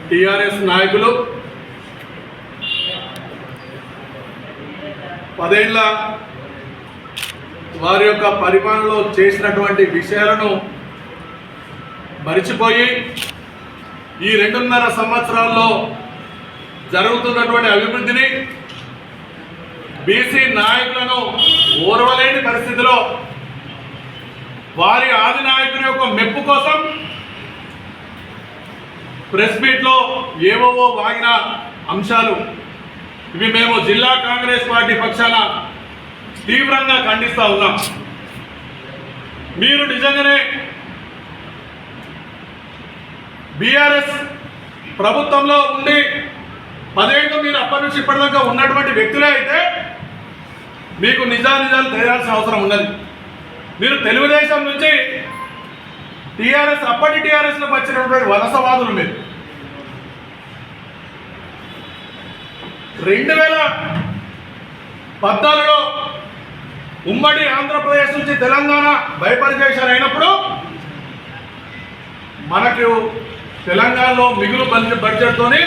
TRS నాయకులు 10 ఏళ్ల వారి యొక్క పరిపాలనలో చేసినటువంటి విషయాలను మరిచిపోయి ఈ 2.5 సంవత్సరాల్లో జరుగుతున్నటువంటి అభివృద్ధిని బీసీ నాయకులను ఓర్వలేని పరిస్థితిలో వారి ఆది నాయకుని యొక్క మెప్పు కోసం ప్రెస్ మీట్లో ఏవోవో వాగిన అంశాలు ఇవి మేము జిల్లా కాంగ్రెస్ పార్టీ పక్షాన తీవ్రంగా ఖండిస్తూ ఉన్నాం. మీరు నిజంగానే బీఆర్ఎస్ ప్రభుత్వంలో ఉండి 10 ఏళ్ళు మీరు అప్పటి నుంచి ఇప్పటిదాకా ఉన్నటువంటి వ్యక్తులే అయితే మీకు నిజాలు తెలియాల్సిన అవసరం ఉన్నది. మీరు తెలుగుదేశం నుంచి టీఆర్ఎస్ అప్పటి టీఆర్ఎస్లోకి వచ్చినటువంటి వలసవాదులు మీరు 2014లో ఉమ్మడి ఆంధ్రప్రదేశ్ నుంచి తెలంగాణ బైపర్జేషన్ అయినప్పుడు మనకు తెలంగాణలో మిగులు బడ్జెట్తోని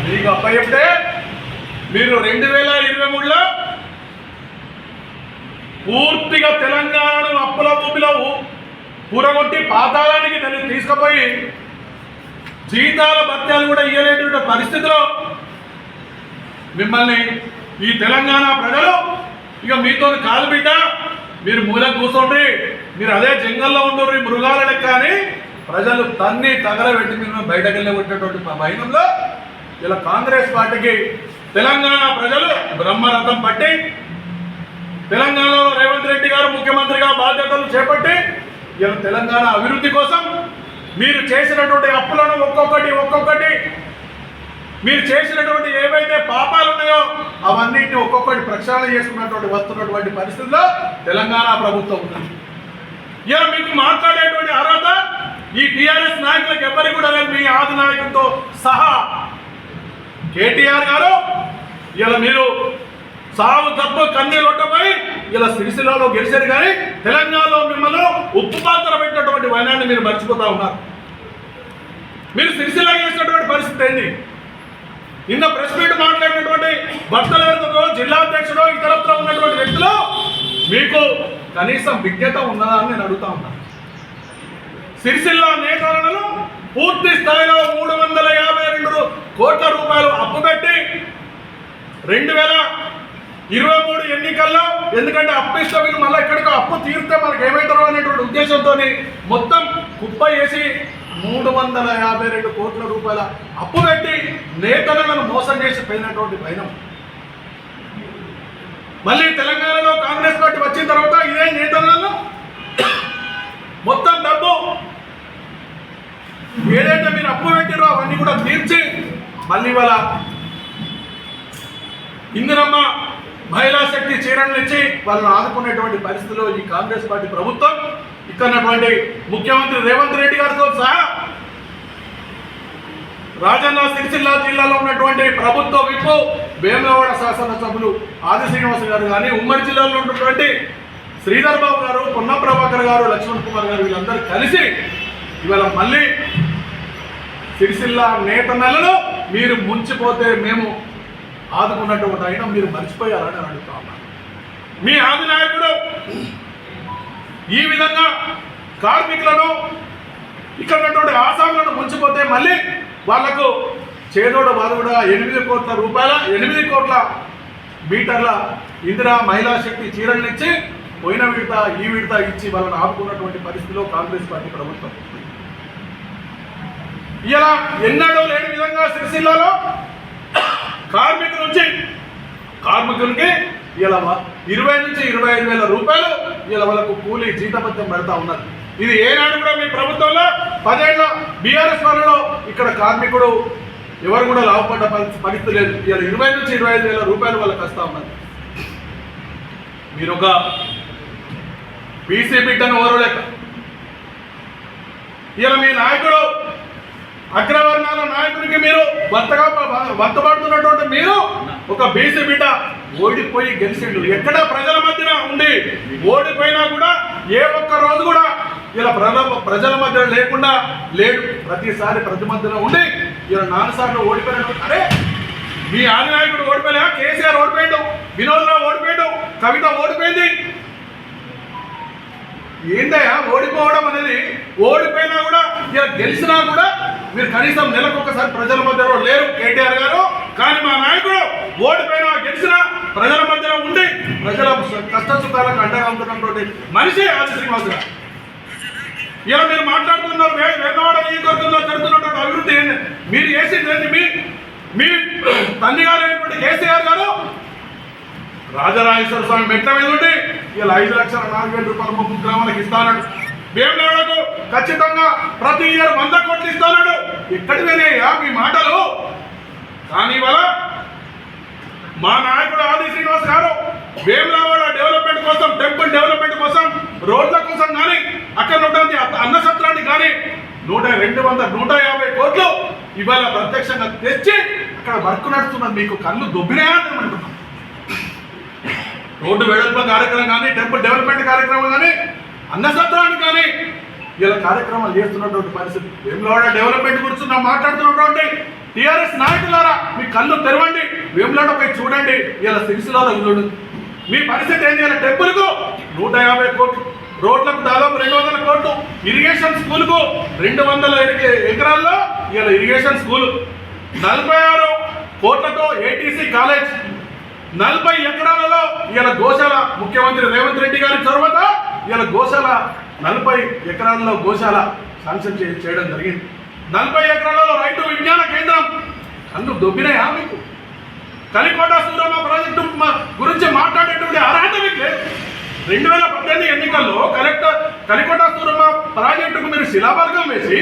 మీకు అప్పచెప్తే మీరు 2023లో పూర్తిగా తెలంగాణను అప్పుల ఊపిలో పూరగొట్టి పాతాళానికి తీసుకుపోయి జీతాల భత్యాలు కూడా ఇవ్వలేటువంటి పరిస్థితిలో మిమ్మల్ని ఈ తెలంగాణ ప్రజలు ఇక మీతో కాలు బిడ్డ మీరు మూలకు కూర్చోండి, మీరు అదే జంగల్లో ఉండరు మృగాల లెక్క అని ప్రజలు తన్ని తగలబెట్టి మీరు బయటకు వెళ్ళబెట్టేటువంటి భయంలో ఇలా కాంగ్రెస్ పార్టీకి తెలంగాణ ప్రజలు బ్రహ్మరథం పట్టి తెలంగాణలో రేవంత్ రెడ్డి గారు ముఖ్యమంత్రిగా బాధ్యతలు చేపట్టి ఇలా తెలంగాణ అభివృద్ధి కోసం మీరు చేసినటువంటి అప్పులను ఒక్కొక్కటి మీరు చేసినటువంటి ఏవైతే పాపాలు ఉన్నాయో అవన్నింటినీ ఒక్కొక్కటి ప్రక్షాళన చేసుకున్నటువంటి వస్తున్నటువంటి పరిస్థితుల్లో తెలంగాణ ప్రభుత్వం ఉంది. ఇలా మీకు మాట్లాడేటువంటి అర్హత ఈ టీఆర్ఎస్ నాయకులకు ఎవరికి కూడా లేదు. మీ ఆది నాయకులతో సహా కేటీఆర్ గారు ఇలా మీరు సాగు తప్పు కన్నీళ్ళు ఒట్టపోయి ఇలా సిరిసిల్లలో గెలిచారు, కానీ తెలంగాణలో మిమ్మల్ని ఉప్పు పాత్ర పెట్టినటువంటి వైనాన్ని మీరు మర్చిపోతా ఉన్నారు. మీరు సిరిసిల్ల చేసినటువంటి పరిస్థితి ఏంటి? నిన్న ప్రెస్ మీట్ మాట్లాడినటువంటి భర్తలు జిల్లా అధ్యక్షుడు ఇతరత్ర ఉన్నటువంటి వ్యక్తులు మీకు కనీసం విజ్ఞత ఉన్నదా అని నేను అడుగుతా ఉన్నాను. సిరిసిల్ల నేతలను పూర్తి స్థాయిలో 352 కోట్ల రూపాయలు అప్పు పెట్టి 2023 ఎన్నికల్లో, ఎందుకంటే అప్పు ఇస్తే వీళ్ళు మళ్ళీ ఎక్కడికో అప్పు తీరితే మనకు ఏమవుతారో అనేటువంటి ఉద్దేశంతో మొత్తం కుప్ప వేసి 352 కోట్ల రూపాయల అప్పు పెట్టి నేతలను మోసం చేసి పోయినటువంటి పైనం. మళ్ళీ తెలంగాణలో కాంగ్రెస్ పార్టీ వచ్చిన తర్వాత ఇదే నేతలను మొత్తం డబ్బు ఏదైతే మీరు అప్పు పెట్టిరో అవన్నీ కూడా తీర్చి మళ్ళీ వాళ్ళ ఇందిరమ్మ మహిళా శక్తి చీరలు ఇచ్చి వాళ్ళని ఆదుకునేటువంటి పరిస్థితిలో ఈ కాంగ్రెస్ పార్టీ ప్రభుత్వం ఇక్కడటువంటి ముఖ్యమంత్రి రేవంత్ రెడ్డి గారితో సహా రాజన్న సిరిసిల్ల జిల్లాలో ఉన్నటువంటి ప్రభుత్వ విప్పు వేములవాడ శాసనసభ్యులు ఆది శ్రీనివాస గారు కానీ, ఉమ్మడి జిల్లాలో ఉన్నటువంటి శ్రీధర్ బాబు గారు, పొన్న ప్రభాకర్ గారు, లక్ష్మణ్ కుమార్ గారు వీళ్ళందరూ కలిసి ఇవాళ మళ్ళీ సిరిసిల్ల నేతన్నలను మీరు ముంచిపోతే మేము ఆదుకున్నటువంటి అయినా మీరు మర్చిపోయారని అడుగుతా ఉన్నాను. మీ ఆది నాయకుడు ఈ విధంగా కార్మికులను ఇక్కడ ఉన్నటువంటి ఆసాములను ముంచిపోతే మళ్ళీ వాళ్లకు చేదోడ వారుగా 8 కోట్ల రూపాయల 8 కోట్ల మీటర్ల ఇందిరా మహిళా శక్తి చీరలను ఇచ్చి పోయిన విడత ఈ విడత ఇచ్చి వాళ్ళని ఆపుకున్నటువంటి పరిస్థితిలో కాంగ్రెస్ పార్టీ ప్రభుత్వం ఇలా ఎన్నడూ లేని విధంగా సిరిసిల్లలో కార్మికులకి ఇలా 20 నుంచి 25 వేల రూపాయలు ఇలా వాళ్ళకు కూలీ జీతభత్యం పెడతా ఉన్నారు. ఇది ఏనాడు కూడా మీ ప్రభుత్వంలో 10 ఏళ్ల బీఆర్ఎస్ వాళ్ళలో ఇక్కడ కార్మికుడు ఎవరు కూడా లాభపడ్డ పరిస్థితి లేదు. ఇలా 20 నుంచి 25 వేల రూపాయలు వాళ్ళకి వస్తూ ఉన్నారు. మీరు ఒక బీసీ బిడ్డను ఓరలేక ఇలా మీ నాయకుడు అగ్రవర్ణాల నాయకుడికి మీరు వర్తపడుతున్నటువంటి మీరు ఒక బీసీ బిడ్డ ఓడిపోయి గెలిచిండు. ఎక్కడ ప్రజల మధ్యన ఉండి ఓడిపోయినా కూడా ఏ ఒక్క రోజు కూడా ఇలా ప్రజల మధ్యలో లేకుండా లేడు. ప్రతిసారి ప్రతి మధ్యలో ఉండి ఇలా 4 సార్లు ఓడిపోయినట్టు. అరే మీ ఆదినాయకుడు ఓడిపోయా, కేసీఆర్ ఓడిపోయాడు, వినోద్ రావు ఓడిపోయాడు, కవిత ఓడిపోయింది. ఏందయ్యా ఓడిపోవడం అనేది? ఓడిపోయినా కూడా ఇలా గెలిచినా కూడా మీరు కనీసం నెలకొకసారి ప్రజల మధ్యలో లేరు కేటీఆర్ గారు. కానీ మా నాయకుడు ఓడిపోయినా గెలిచినా ప్రజల మధ్యలో ఉండి ప్రజల కష్ట సుఖాలకు అండగా ఉంటున్నటువంటి మనిషి ఆది శ్రీనివాస్ గారు. ఇలా మీరు మాట్లాడుతున్నారు వేదవాడ నియోజకవర్గంలో జరుగుతున్నటువంటి అభివృద్ధి ఏంటి? మీరు చేసింది ఏంటి? మీ తండ్రి గారు అయినటువంటి కేసీఆర్ గారు రాజరాజేశ్వర స్వామి మెట్ల మీద ఉండి ఇలా 5,04,000 రూపాయలు 30 గ్రామాలకు ఇస్తాడు. వేములవాడకు ఖచ్చితంగా ప్రతి ఇయర్ 100 కోట్లు ఇస్తాడు. ఎక్కడి పోయినాయా మీ మాటలు? కానీ ఇవాళ మా నాయకుడు ఆది శ్రీనివాస్ గారు వేములవాడ డెవలప్మెంట్ కోసం, టెంపుల్ డెవలప్మెంట్ కోసం, రోడ్ల కోసం కానీ, అక్కడ ఉన్నటువంటి అన్న సత్రానికి కానీ 150 కోట్లు ఇవాళ ప్రత్యక్షంగా తెచ్చి అక్కడ వర్క్ నడుస్తున్నది. మీకు కళ్ళు దొబ్బినాయా అని అంటున్నాం. రోడ్డు వెడల్పు కార్యక్రమం కానీ, టెంపుల్ డెవలప్మెంట్ కార్యక్రమం కానీ, అన్న సత్రానికి కానీ ఇలా కార్యక్రమాలు చేస్తున్నటువంటి పరిస్థితి. వేములవాడ డెవలప్మెంట్ గురించి మాట్లాడుతున్నటువంటి టీఆర్ఎస్ నాయకులారా మీ కళ్ళు తెరవండి, వేములవాడపై చూడండి, ఇలా సిరిసిల్లలో చూడండి. మీ పరిస్థితి ఏం చేయాలి? టెంపుల్కు 150 కోట్లు, రోడ్లకు దాదాపు 200 కోట్లు, ఇరిగేషన్ స్కూల్కు 200 ఎకరాల్లో ఇలా ఇరిగేషన్ స్కూల్, 46 కోట్లతో ఏటీసీ కాలేజ్, 40 ఎకరాలలో ఇలా గోశాల. ముఖ్యమంత్రి రేవంత్ రెడ్డి గారి చొరవతో ఇలా గోశాల 40 ఎకరాలలో గోశాల శాంక్షన్ చేయడం జరిగింది. 40 ఎకరాలలో రైతు విజ్ఞాన కేంద్రం. కళ్ళు దొబ్బినాయా మీకు? కలికోట సూరమ్మ ప్రాజెక్టు గురించి మాట్లాడేటువంటి అర్హత మీకు లేదు. 2018 ఎన్నికల్లో కలికోట సూరమ్మ ప్రాజెక్టుకు మీరు శిలాబలకం వేసి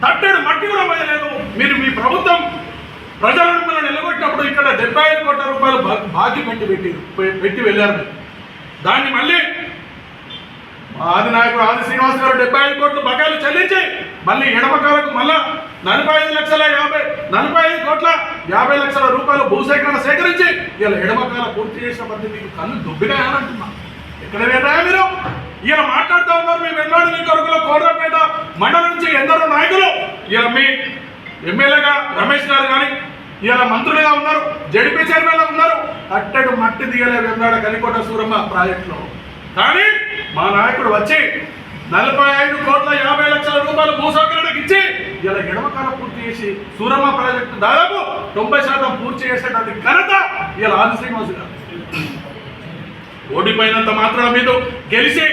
తట్టెడు మట్టి కూడా వేయలేదు. మీరు మీ ప్రభుత్వం ప్రజలను మిమ్మల్ని నిలబెట్టినప్పుడు ఇక్కడ 75 కోట్ల రూపాయలు బాకీ పెట్టి వెళ్ళారు. దాన్ని మళ్ళీ ఆది నాయకుడు ఆది శ్రీనివాస్ గారు 75 కోట్ల బకాయిలు చెల్లించి మళ్ళీ ఎడమకాలకు మళ్ళా 45 కోట్ల 50 లక్షల రూపాయలు భూసేకరణ సేకరించి ఇలా ఎడమకాల పూర్తి చేసిన పద్ధతి. మీకు కళ్ళు దుబ్బినాయని అంటున్నా. ఎక్కడ వెళ్ళాయా మీరు? ఇలా మాట్లాడుతూ ఉన్నారు. మీ వెల్లాడి నియోజకవర్గంలో కోడపేట మండలం నుంచి ఎందరో నాయకులు, ఇలా మీ ఎమ్మెల్యేగా రమేష్ గారు కానీ, ఇలా మంత్రులుగా ఉన్నారు, జడిపి చైర్మన్గా ఉన్నారు. అట్టడు మట్టి దిగలే వెల్లాడ కలికోట సూరమ్మ ప్రాజెక్టులో. కానీ మా నాయకుడు వచ్చి 45 కోట్ల 50 లక్షల రూపాయలు భూసేకరణకు ఇచ్చి ఇలా ఎడమకాలం పూర్తి చేసి సూరమ్మ ప్రాజెక్టు దాదాపు 90% పూర్తి చేసేటువంటి ఘనత ఇలా ఆది శ్రీనివాస్ గారు. ఓడిపోయినంత మాత్రం మీద గెలిచి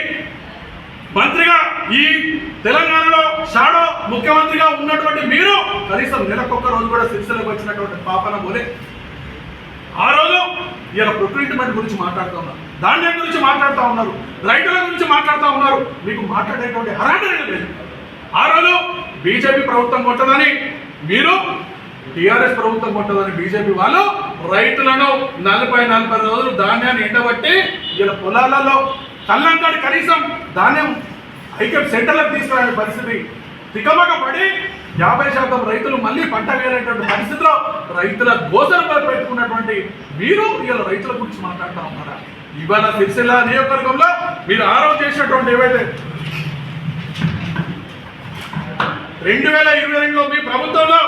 మంత్రిగా ఈ తెలంగాణలో షాడో ముఖ్యమంత్రిగా ఉన్నటువంటి మీరు కనీసం నెలకొక్క రోజు కూడా సిరిసిల్లకు వచ్చినటువంటి పాపన పోలే. ఆ రోజు ఇలా ప్రొక్యూర్మెంట్ గురించి మాట్లాడుతూ ఉన్నారు, ధాన్యం గురించి మాట్లాడుతూ ఉన్నారు, రైతుల గురించి మాట్లాడుతూ ఉన్నారు. మీకు మాట్లాడేటువంటి అర్హత లేదు. ఆ రోజు బీజేపీ ప్రభుత్వం కొట్టదని మీరు, టీఆర్ఎస్ ప్రభుత్వం కొట్టదని బీజేపీ వాళ్ళు రైతులను 40 రోజులు ధాన్యాన్ని ఎండబట్టి ఇలా పొలాలలో కళ్ళంకాడి కనీసం ధాన్యం ఐక్యం సెంటర్లకు తీసుకురాని పరిస్థితి తికమక పడి 50% రైతులు మళ్ళీ పంట వేరేటువంటి పరిస్థితిలో రైతుల గోసలు పెట్టుకున్నటువంటి మీరు ఇలా రైతుల గురించి మాట్లాడుతూ ఉన్నారా? ఇవాళ సిరిసిల్ల నియోజకవర్గంలో మీరు ఆ రోజు చేసినటువంటి ఏవైతే 2022లో మీ ప్రభుత్వంలో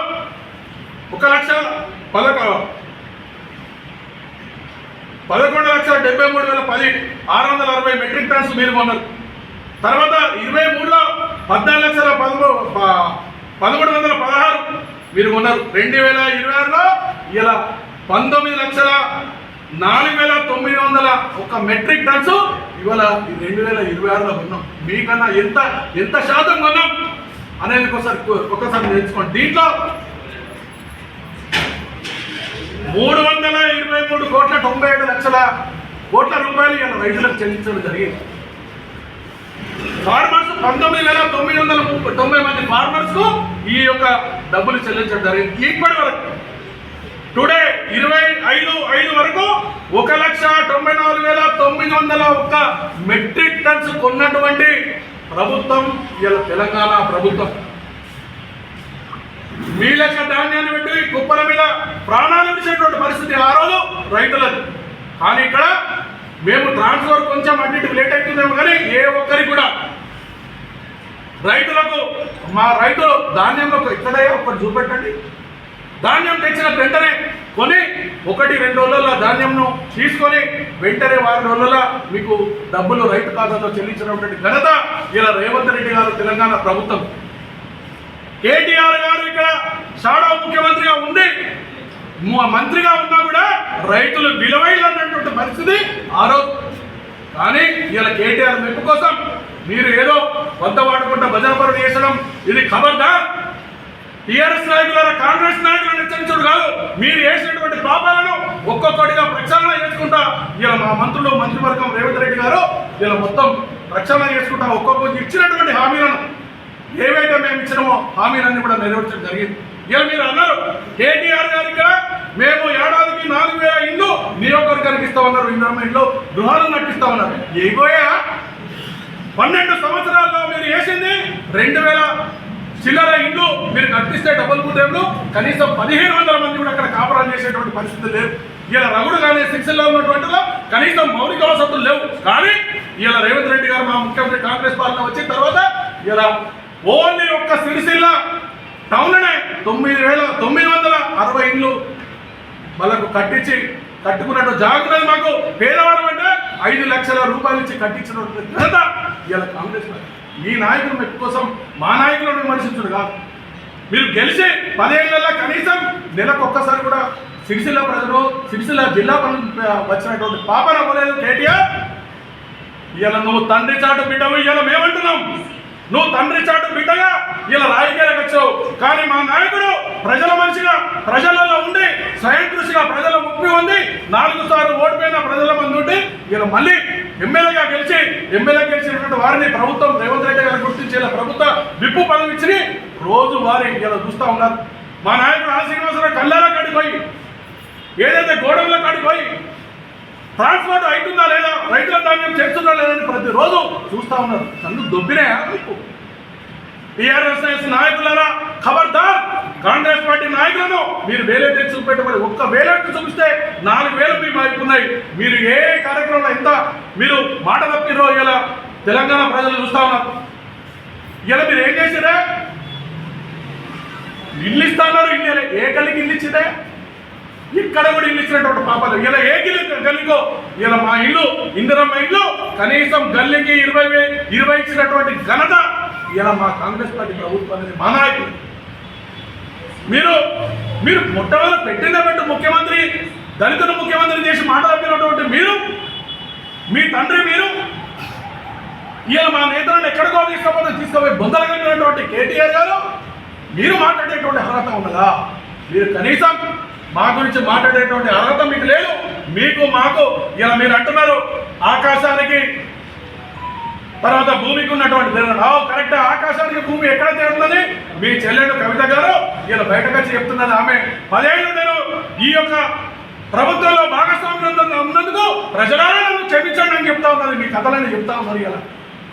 11,73,10 660 మెట్రిక్ టన్స్ మీరు కొన్నారు. తర్వాత 23లో 14,13,16 మీరు కొన్నారు. 2026లో ఇలా 19,04,900 మెట్రిక్ టన్స్ ఇవాళ 2026లో కొన్నాం. మీకన్నా ఎంత శాతం కొన్నాం అనేది ఒక్కసారి నేర్చుకోండి. దీంట్లో 323,97,00,00,000 రూపాయలు ఇలా రైతులకు చెల్లించడం జరిగింది. ఫార్మర్స్ 19,990 మంది ఫార్మర్స్ కు ఈ యొక్క డబ్బులు చెల్లించడం జరిగింది. ఇప్పటి వరకు టుడే 25/5 వరకు 1,94,901 మెట్రిక్ టన్స్ కొన్నటువంటి ప్రభుత్వం ఇలా తెలంగాణ ప్రభుత్వం. మీ లెక్క ధాన్యాన్ని పెట్టి కుప్పల మీద ప్రాణాలు విడిచేటువంటి పరిస్థితి ఆ రోజు రైతులకు. కానీ ఇక్కడ మేము ట్రాన్స్ఫర్ కొంచెం అన్నింటికి లేట్ అవుతుందేమో కానీ ఏ ఒక్కరికి కూడా రైతులకు మా రైతులు ధాన్యంలో ఇక్కడే ఒకటి చూపెట్టండి. ధాన్యం తెచ్చిన వెంటనే కొని 1-2 రోజుల్లో ధాన్యంను తీసుకొని వెంటనే 1 రోజుల్లో మీకు డబ్బులు రైతు ఖాతాలో చెల్లించినటువంటి ఘనత ఇలా రేవంత్ రెడ్డి గారు తెలంగాణ ప్రభుత్వం. కేటీఆర్ గారు ఇక్కడ షాడో ముఖ్యమంత్రిగా ఉండి మంత్రిగా ఉన్నా కూడా రైతులు విలువైనటువంటి పరిస్థితి ఆ రోజు. కానీ ఇలా కేటీఆర్ మెప్పు కోసం మీరు ఏదో వంత వాడుకుంటా భజన పరుడు చేసడం ఇది ఖబర్దార్. టీఆర్ఎస్ నాయకుల కాంగ్రెస్ నాయకులను హెచ్చరించడు కాదు, మీరు వేసినటువంటి పాపాలను ఒక్కొక్కటిగా ప్రక్షాళన చేసుకుంటా ఇలా మా మంత్రులు మంత్రివర్గం రేవంత్ రెడ్డి గారు ఇలా మొత్తం ప్రక్షాళన చేసుకుంటా ఒక్కొక్కటి ఇచ్చినటువంటి హామీలను ఏవైతే మేము ఇచ్చినామో హామీలన్నీ కూడా నెరవేర్చడం జరిగింది. ఇలా మీరు అన్నారు కేటీఆర్ గారికి మేము ఏడాదికి 4,000 ఇళ్ళు నియోజకవర్గానికి ఇస్తామన్నారు, ఇంద్రమ్మ ఇళ్ళు గృహాలను నటిస్తామన్నారు. ఏగోయా 12 సంవత్సరాల్లో మీరు వేసింది 2,000 చిల్లర ఇల్లు మీరు కట్టిస్తే డబుల్ బెడ్రూమ్లు కనీసం 1,500 మంది కూడా అక్కడ కాపురాలు చేసేటువంటి పరిస్థితి లేవు. ఇలా రగుడు కానీ సిరిసిల్ల ఉన్నటువంటిలో కనీసం మౌలిక వసతులు లేవు. కానీ ఇలా రేవంత్ రెడ్డి గారు మా ముఖ్యమంత్రి కాంగ్రెస్ పాలన వచ్చిన తర్వాత ఇలా ఓన్లీ ఒక్క సిరిసిల్ల టౌన్లోనే 9,960 ఇళ్ళు వాళ్ళకు కట్టుకున్నట్టు జాగ్రత్తలు. మాకు పేదవారం అంటే 5 లక్షల రూపాయలు ఇచ్చి కట్టించినటువంటి ఘనత ఇలా కాంగ్రెస్ పార్టీ. మీ నాయకుల మెప్పు కోసం మా నాయకులను విమర్శించడు కాదు. మీరు గెలిచి 10 ఏళ్ళ కనీసం నెలకు ఒక్కసారి కూడా సిరిసిల్ల ప్రజలు సిరిసిల్ల జిల్లా వచ్చినటువంటి పాపన అవ్వలేదు కేటీఆర్. ఇలా నువ్వు తండ్రి చాటు బిడ్డవు. ఇలా మేమంటున్నాం నువ్వు తండ్రి చాటు బిడ్డగా ఇలా రాజకీయాలకు వచ్చావు. కానీ మా నాయకుడు ప్రజల మనిషిగా ప్రజలలో ఉండి స్వయం కృషిగా ప్రజల ముప్పి ఉంది 4 సార్లు ఓడిపోయిన ప్రజల మంది ఉండి ఇలా మళ్ళీ ఎమ్మెల్యేగా గెలిచినటువంటి వారిని ప్రభుత్వం రేవంత్ రెడ్డి గారు గుర్తించి ఇలా ప్రభుత్వ విప్పు పదవి ఇచ్చి రోజు వారి ఇలా చూస్తూ ఉన్నారు. మా నాయకుడు ఆ శ్రీనివాసరావు కళ్ళారా కాడిపోయి ఏదైతే గోడౌన్ల కాడిపోయి ట్రాన్స్పోర్ట్ అవుతుందా లేదా, రైతుల ధాన్యం చేస్తుందా లేదని ప్రతిరోజు చూస్తూ ఉన్నారు. కళ్ళు దొబ్బినాయా మీకు? టీఆర్ఎస్ నాయకులారా ఖబర్దార్. కాంగ్రెస్ పార్టీ నాయకులను మీరు వేలెత్తి చూపెట్టబడి ఒక్క వేలెత్తి చూపిస్తే 4,000 మీ వైపున్నాయి. మీరు ఏ కార్యక్రమంలో ఎంత మీరు మాట తప్పిరో ఇలా తెలంగాణ ప్రజలు చూస్తా ఉన్నారు. ఇలా మీరు ఏం చేసిరే? ఇల్లు ఇస్తా ఉన్నారు. ఇల్లు ఏ గల్లికి ఇల్లు ఇచ్చిదే? ఇక్కడ కూడా ఇల్లు ఇచ్చినటువంటి పాపాలు. ఇలా ఏ గల్లికో ఇలా మా ఇల్లు ఇందిరమ్మ ఇల్లు కనీసం గల్లీకి 20 ఇచ్చినటువంటి ఘనత ఇలా మా కాంగ్రెస్ పార్టీ ప్రభుత్వానికి మా నాయకులు. మీరు మొట్టమొదటి పెట్టినటువంటి ముఖ్యమంత్రి దళితుల ముఖ్యమంత్రి చేసి మాట్లాడుతున్నటువంటి మీరు మీ తండ్రి మీరు ఇలా మా నేతలను ఎక్కడికో తీసుకుపోయి బొందలగలిగినటువంటి కేటీఆర్ గారు మీరు మాట్లాడేటువంటి అర్హత ఉన్నదా? మీరు కనీసం మా గురించి మాట్లాడేటువంటి అర్హత మీకు లేదు. మీకు మాకు ఇలా మీరు అంటున్నారు ఆకాశానికి తర్వాత భూమికి ఉన్నటువంటి కరెక్ట్. ఆకాశానికి భూమి ఎక్కడ తేడున్నది? మీ చెల్లెలు కవిత గారు ఇలా బయటకు వచ్చి చెప్తున్నది. ఆమె 10 ఏళ్ళు నేను ఈ యొక్క ప్రభుత్వంలో భాగస్వామ్యం ఉన్నందుకు ప్రజలను క్షమించండి అని చెప్తా ఉన్నది. మీ కథలని చెప్తా ఉన్నారు ఇలా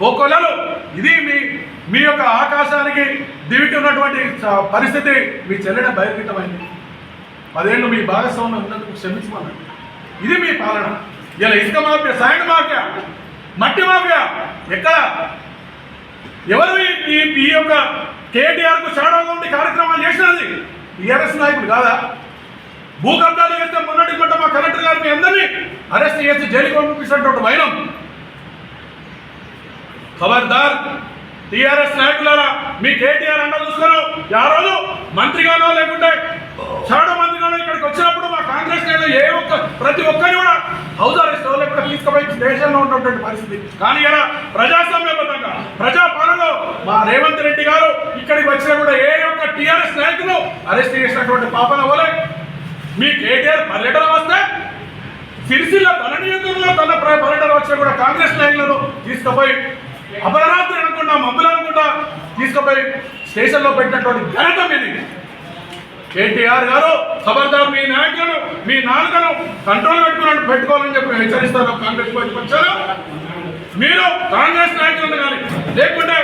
కోకొలలు. ఇది మీ యొక్క ఆకాశానికి దివికి ఉన్నటువంటి పరిస్థితి మీ చెల్లెడ బహిర్గతమైంది. 10 ఏళ్ళు మీ భాగస్వామ్యం ఉన్నందుకు క్షమించమన్నాడు. ఇది మీ పాలన. ఇలా ఇసుక మాఫియా, శాండ్ మాఫియా, మట్టి మాఫియా ఎక్కడ? ఎవరు ఈ యొక్క కేటీఆర్కు షాడోగా ఉండి కార్యక్రమాలు చేసినది? టీఆర్ఎస్ నాయకుడు కాదా? భూ కబ్జాలు చేస్తే మొన్నటి గంట మా కలెక్టర్ గారు మీ అందరినీ అరెస్ట్ చేసి జైలుకి పంపించినటువంటి వైనం. ఖబర్దార్ టీఆర్ఎస్ నాయకులారా, మీ కేటీఆర్ అండ చూసుకోను. ఆ రోజు మంత్రిగానో లేకుంటే షాడో మంత్రిగానో ఇక్కడికి వచ్చినప్పుడు మా కాంగ్రెస్ నేతలు ప్రతి ఒక్కరిని కూడా హౌస్ అరెస్ట్ లేకుండా తీసుకుపోయి దేశంలో ఉన్నటువంటి పరిస్థితి. కానీ ఇలా ప్రజాస్వామ్యబద్ధంగా ప్రజాపాలనలో మా రేవంత్ రెడ్డి గారు ఇక్కడికి వచ్చినా కూడా ఏ ఒక్క టీఆర్ఎస్ నాయకులు అరెస్ట్ చేసినటువంటి పాపన పోలే. మీ కేటీఆర్ పర్యటన వస్తే సిరిసిల్ల తన నియోజకవర్గంలో తన పర్యటన వచ్చినా కూడా కాంగ్రెస్ నాయకులను తీసుకుపోయి అపరాత్రి అనుకుంటా మబ్బులు అనుకుంటా తీసుకుపోయి స్టేషన్లో పెట్టినటువంటి ఘనత మీది. కేటీఆర్ గారు ఖబర్దార్, మీ నాయకులను మీ నాలుకను కంట్రోల్ పెట్టుకోవాలని చెప్పి హెచ్చరిస్తారు కాంగ్రెస్ పార్టీ పక్షాలు. మీరు కాంగ్రెస్ నాయకులను కానీ లేకుంటే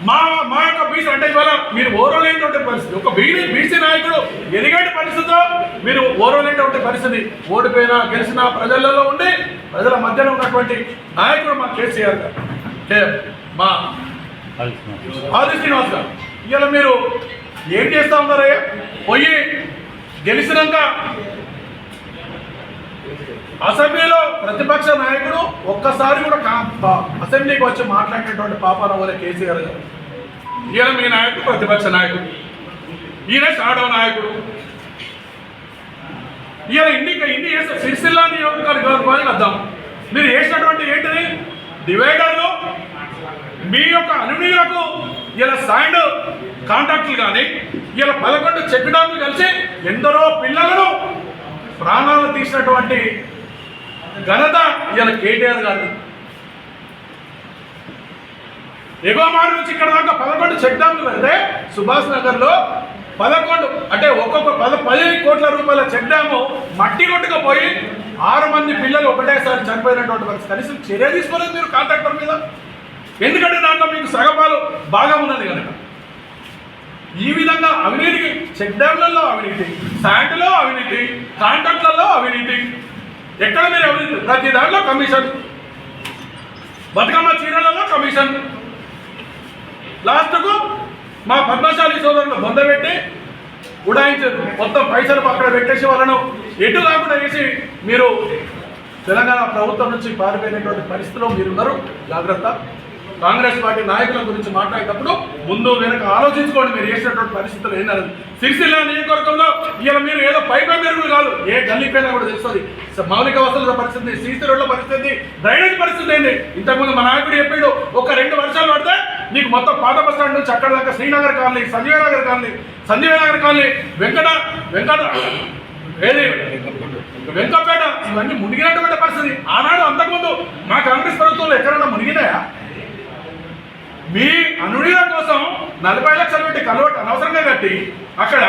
మా యొక్క బీసీ అంటే ఇవాళ మీరు ఓరలేనటువంటి పరిస్థితి. ఒక బీసీ నాయకుడు ఎదిగేటి పరిస్థితిలో మీరు ఓరలేనటువంటి పరిస్థితి. ఓడిపోయినా గెలిచినా ప్రజలలో ఉండి ప్రజల మధ్యలో ఉన్నటువంటి నాయకుడు మా కేసీఆర్ గారు. మా ఆది శ్రీనివాస్ గారు ఇవాళ మీరు ఏం చేస్తా ఉన్నారే? పోయి గెలిచినాక అసెంబ్లీలో ప్రతిపక్ష నాయకుడు ఒక్కసారి కూడా అసెంబ్లీకి వచ్చి మాట్లాడినటువంటి పాపారావుల కేసీఆర్ గారు. ఈయన మీ నాయకుడు, ప్రతిపక్ష నాయకుడు, ఈయన షాడో నాయకుడు. ఈయన ఇన్ని చేస్తే సిరిసిల్ల నియోజకవర్గానికి వద్దాం. మీరు వేసినటువంటి ఏంటిది డివైడర్లు, మీ యొక్క అనునీయులకు ఇలా సైండ్ కాంట్రాక్టులు కానీ ఇలా 11 చెక్ డ్యామ్లు కలిసి ఎందరో పిల్లలను ప్రాణాలు తీసినటువంటి ఘనత ఇలా కేటీఆర్ గారు. ఎగువ మారి నుంచి ఇక్కడ దాకా 11 చెక్ డ్యామ్లు వెళ్తే సుభాష్ నగర్లో 11 అంటే ఒక్కొక్క 10 కోట్ల రూపాయల చెక్ డ్యాము మట్టి కొట్టుకుపోయి 6 మంది పిల్లలు ఒకటేసారి చనిపోయినటువంటి పరిస్థితి. కనీసం చర్య తీసుకోలేదు మీరు కాంట్రాక్టర్ మీద. ఎందుకంటే దాంట్లో మీకు సగపాలు బాగా ఉన్నది కనుక. ఈ విధంగా అవినీతికి, చెక్ డ్యామ్లలో అవినీతి, శాండ్లో అవినీతి, కాంట్రాక్ట్లలో అవినీతి, ఎక్కడ మీరు అవినీతి, ప్రతి దాంట్లో కమిషన్, బతుకమ్మ చీరలలో కమిషన్, లాస్ట్కు మా పద్మశాలి సోదరులు బొందబెట్టి ఉడాయించారు. మొత్తం పైసలు అక్కడ పెట్టేసి వాళ్ళను ఎటు కాకుండా వేసి మీరు తెలంగాణ ప్రభుత్వం నుంచి పారిపోయినటువంటి పరిస్థితిలో మీరున్నారు. జాగ్రత్త. కాంగ్రెస్ పార్టీ నాయకుల గురించి మాట్లాడేటప్పుడు ముందు వెనక ఆలోచించుకోండి. మీరు చేసినటువంటి పరిస్థితులు ఏంటన్నది. సిరిసిల్ల నియోజకవర్గంలో ఇలా మీరు ఏదో పై మెరుగులు కాదు, ఏ గల్లీపైనా కూడా తెలుస్తుంది. మౌలిక వసతుల పరిస్థితి, సీసీ రోడ్ల పరిస్థితి, డ్రైనేజ్ పరిస్థితి ఏంది. ఇంతకుముందు మా నాయకుడు చెప్పాడు, ఒక 2 వర్షాలు పడితే నీకు మొత్తం పాత బస్ స్టాండ్ నుంచి అక్కడ దాకా శ్రీనగర్ కాలనీ, సంజీవ నగర్ కాలనీ, వెంకపేట ఇవన్నీ మునిగినటువంటి పరిస్థితి. ఆనాడు అంతకుముందు మా కాంగ్రెస్ ప్రభుత్వంలో ఎక్కడైనా మునిగినాయా? మీ అనునీల కోసం 40 లక్షలు పెట్టి కలవట అనవసరంగా కట్టి అక్కడ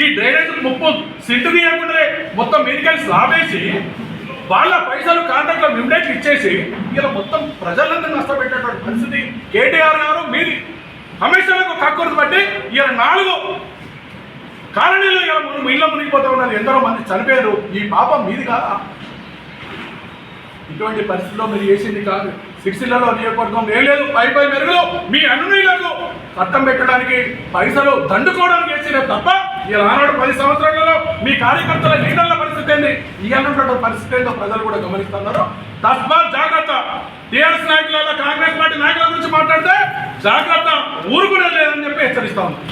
ఈ డ్రైనేజ్ ముప్పు సింటు తీయకుండా మొత్తం మీదికెళ్ళి స్లాబ్ వేసి వాళ్ళ పైసలు కాంట్రాక్ట్లో మిమ్డేట్లు ఇచ్చేసి ఇలా మొత్తం ప్రజలందరూ నష్టపెట్టేటువంటి పరిస్థితి కేటీఆర్ గారు. మీది కమిషన్లకు కక్కుర్తి బట్టి ఇలా 4 కాలనీలు ఇలా ఇళ్ళ మునిగిపోతూ ఉన్నది. ఎందరో మంది చనిపోయారు. ఈ పాపం మీది కాదా? ఇటువంటి పరిస్థితుల్లో మీరు చేసింది కాదు. సిరిసిల్లలో నియోజకవర్గం ఏం లేదు. పై మెరుగులు మీ అనునీయులకు చట్టం పెట్టడానికి, పైసలు దండుకోవడానికి వేసిన తప్ప ఇలా ఆనాడు 10 సంవత్సరాలలో మీ కార్యకర్తల లీడర్ల పరిస్థితి ఏంది, ఈ అన్నటువంటి పరిస్థితి ఏందో ప్రజలు కూడా గమనిస్తున్నారు. తస్మాత్ జాగ్రత్త. టీఆర్ఎస్ నాయకుల, కాంగ్రెస్ పార్టీ నాయకుల గురించి మాట్లాడితే జాగ్రత్త, ఊరుకునే లేదని చెప్పి హెచ్చరిస్తా ఉన్నాం.